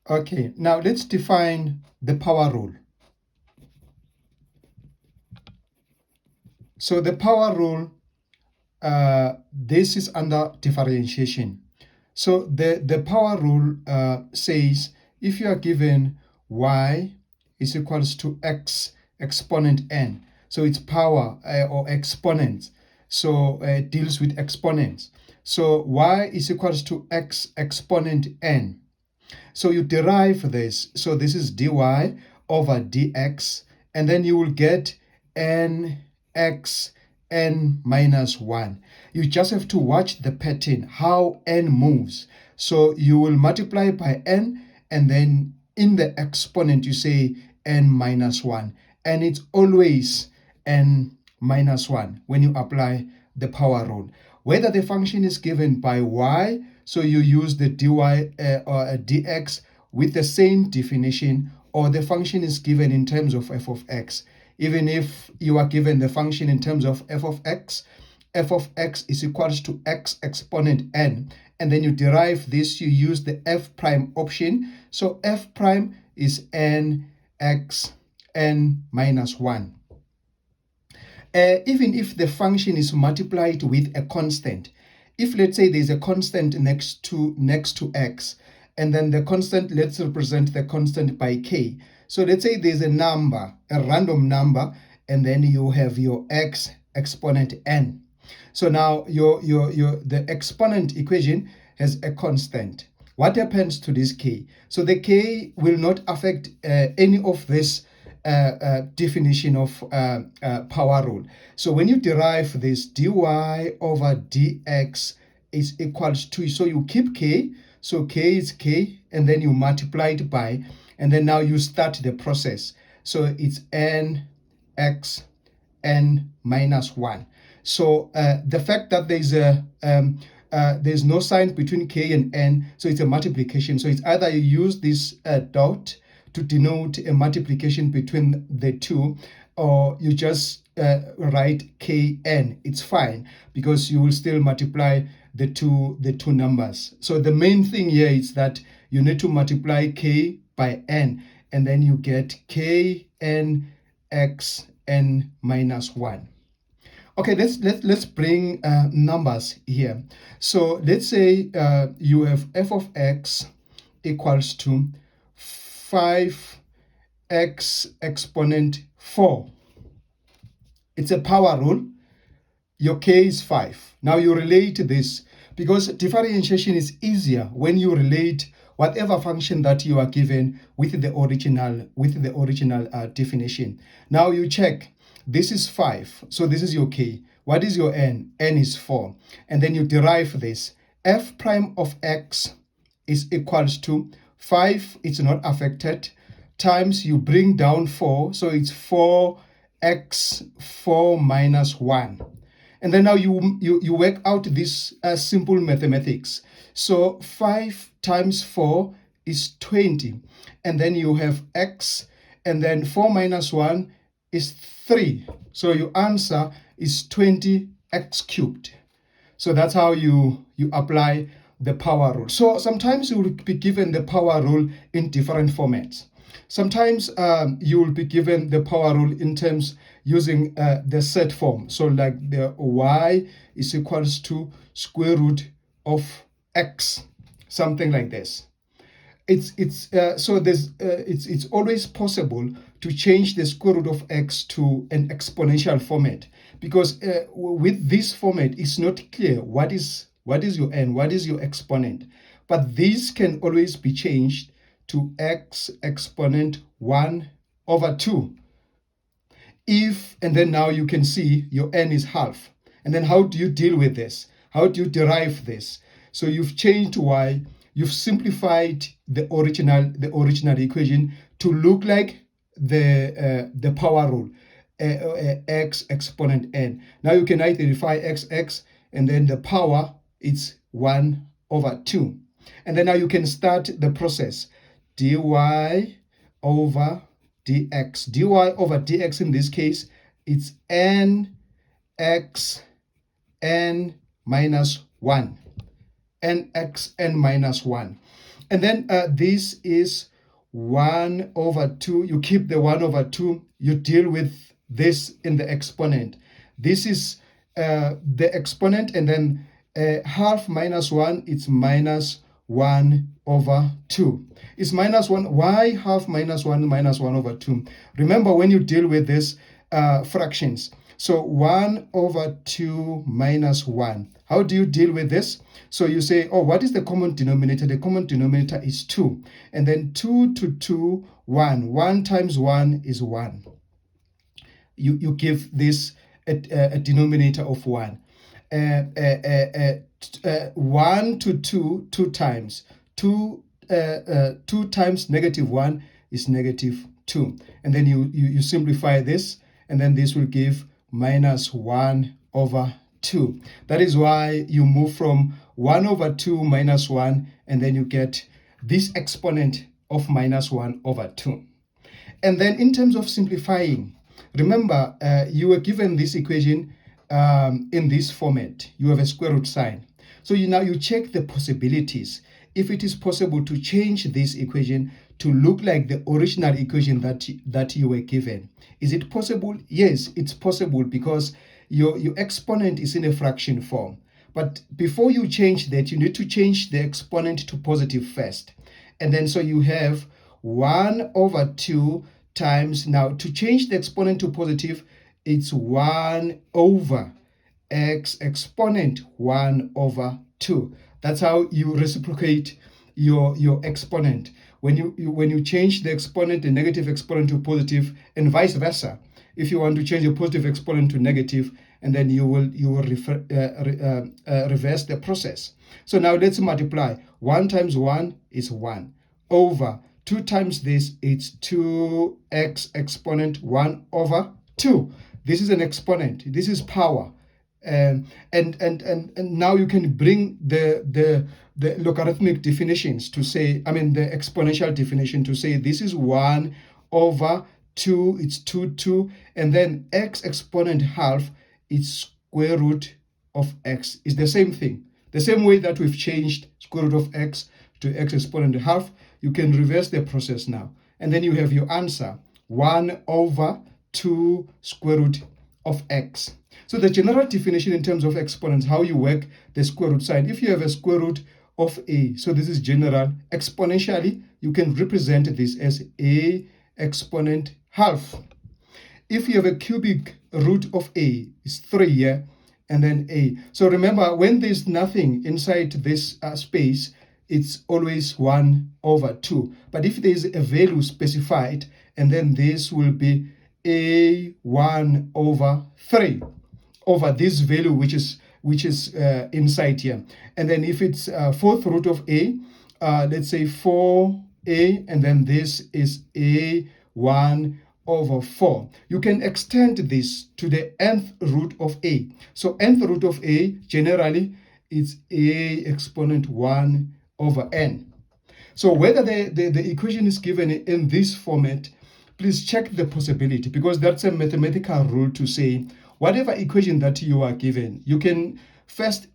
Okay, now let's define the power rule. So the power rule, this is under differentiation. So the power rule says if you are given y is equals to x exponent n, so it's power or exponents, so it deals with exponents. So y is equals to x exponent n. So you derive this. So this is dy over dx, and then you will get nx n minus 1. You just have to watch the pattern, how n moves. So you will multiply by n, and then in the exponent you say n minus 1. And it's always n minus 1 when you apply the power rule. Whether the function is given by y, so you use the dy or dx with the same definition, or the function is given in terms of f of x. Even if you are given the function in terms of f of x is equals to x exponent n, and then you derive this, you use the f prime option. So f prime is n x n minus 1. Even if the function is multiplied with a constant, if let's say there's a constant next to x, and then the constant, let's represent the constant by k. So let's say there's a number, a random number, and then you have your x exponent n. So now the exponent equation has a constant. What happens to this k? So the k will not affect any of this definition of power rule. So when you derive this, dy over dx is equals to, so you keep k, so k is k, and then you multiply it by, and then now you start the process. So it's n x n minus 1. So the fact that there's no sign between k and n, so it's a multiplication. So it's either you use this dot to denote a multiplication between the two, or you just write kn. It's fine, because you will still multiply the two numbers. So the main thing here is that you need to multiply k by n, and then you get kn x n minus 1. Okay, let's bring numbers here. So let's say you have f of x equals to 5x exponent 4. It's a power rule. Your k is 5. Now you relate this, because differentiation is easier when you relate whatever function that you are given with the original definition. Now you check. This is 5, so this is your k. What is your n? N is 4. And then you derive this. F prime of x is equals to 5, it's not affected, times you bring down 4, so it's 4x4 minus 1. And then now you work out this simple mathematics. So 5 times 4 is 20. And then you have x, and then 4 minus 1 is 3. So your answer is 20x cubed. So that's how you apply the power rule. So sometimes you will be given the power rule in different formats. Sometimes you will be given the power rule in terms using the set form. So like the y is equals to square root of x, something like this. It's always possible to change the square root of x to an exponential format, because with this format it's not clear what is your n, what is your exponent, but these can always be changed to x exponent 1 over 2 if, and then now you can see your n is half. And then how do you deal with this? How do you derive this? So you've changed y, you've simplified the original equation to look like the power rule, x exponent n. Now you can identify x, and then the power is 1 over 2. And then now you can start the process. Dy over dx. Dy over dx in this case, it's n x n minus 1. Nx n minus 1. And then this is 1 over 2. You keep the 1 over 2. You deal with this in the exponent. This is the exponent, and then half minus 1, it's minus 1 over 2. It's minus 1. Why half minus 1 minus 1 over 2? Remember, when you deal with this fractions, so 1 over 2 minus 1. How do you deal with this? So you say, oh, what is the common denominator? The common denominator is 2. And then 2 to 2, 1. 1 times 1 is 1. You give this a denominator of 1. 1 to 2, 2 times. 2 times negative 1 is negative 2. And then you simplify this, and then this will give minus 1 over 2. That is why you move from 1 over 2 minus 1, and then you get this exponent of minus 1 over 2. And then in terms of simplifying, remember, you were given this equation in this format. You have a square root sign. So now you check the possibilities. If it is possible to change this equation to look like the original equation that you were given. Is it possible? Yes, it's possible, because your exponent is in a fraction form. But before you change that, you need to change the exponent to positive first. And then so you have 1 over 2 times, now to change the exponent to positive, it's 1 over x exponent 1 over 2. That's how you reciprocate your exponent. When you change the exponent, the negative exponent to positive, and vice versa. If you want to change a positive exponent to negative, and then you will reverse the process. So now let's multiply. 1 times 1 is 1 over 2 times this, it's 2x exponent 1 over 2. This is an exponent. This is power. And now you can bring the logarithmic definitions to say, the exponential definition to say this is 1 over 2, it's 2, and then x exponent half, it's square root of x. It's the same thing. The same way that we've changed square root of x to x exponent half, you can reverse the process now. And then you have your answer, 1 over 2 square root of x. So the general definition in terms of exponents, how you work the square root sign. If you have a square root of a, so this is general, exponentially, you can represent this as a exponent half. If you have a cubic root of a, it's 3 here, and then a. So remember, when there's nothing inside this space, it's always 1 over 2. But if there's a value specified, and then this will be a 1 over 3 over this value which is inside here. And then if it's fourth root of a, let's say 4a, and then this is a 1 over 4. You can extend this to the nth root of a. So nth root of a generally is a exponent 1 over n. So whether the equation is given in this format, please check the possibility, because that's a mathematical rule to say whatever equation that you are given, you can first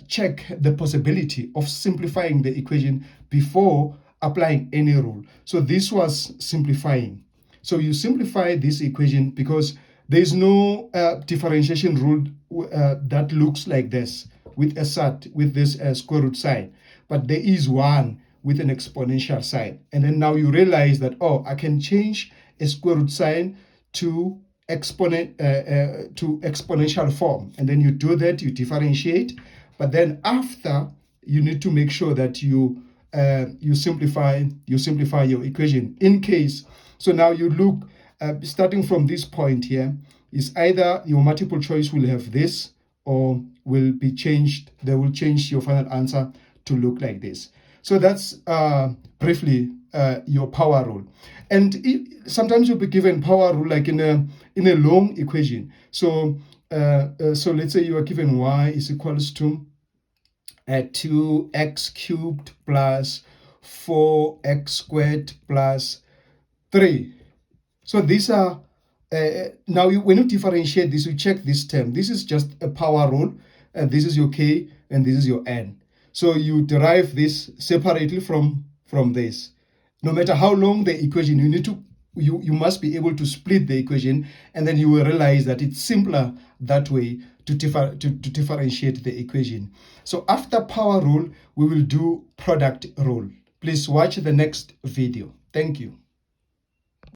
check the possibility of simplifying the equation before applying any rule. So this was simplifying. So you simplify this equation because there is no differentiation rule that looks like this with this square root sign, but there is one with an exponential sign. And then now you realize that, oh, I can change a square root sign to exponential form, and then you do that, you differentiate, but then after you need to make sure that you simplify your equation in case. So now you look starting from this point here, is either your multiple choice will have this or will be changed. They will change your final answer to look like this. So that's briefly your power rule. And sometimes you'll be given power rule like in a long equation. So so let's say you are given y is equals to 2x cubed plus 4x squared plus 3. So these are now when you differentiate this, you check this term. This is just a power rule, and this is your k and this is your n. So you derive this separately from from this. No matter how long the equation, you must be able to split the equation, and then you will realize that it's simpler that way to differentiate the equation. So after power rule, we will do product rule. Please watch the next video. Thank you.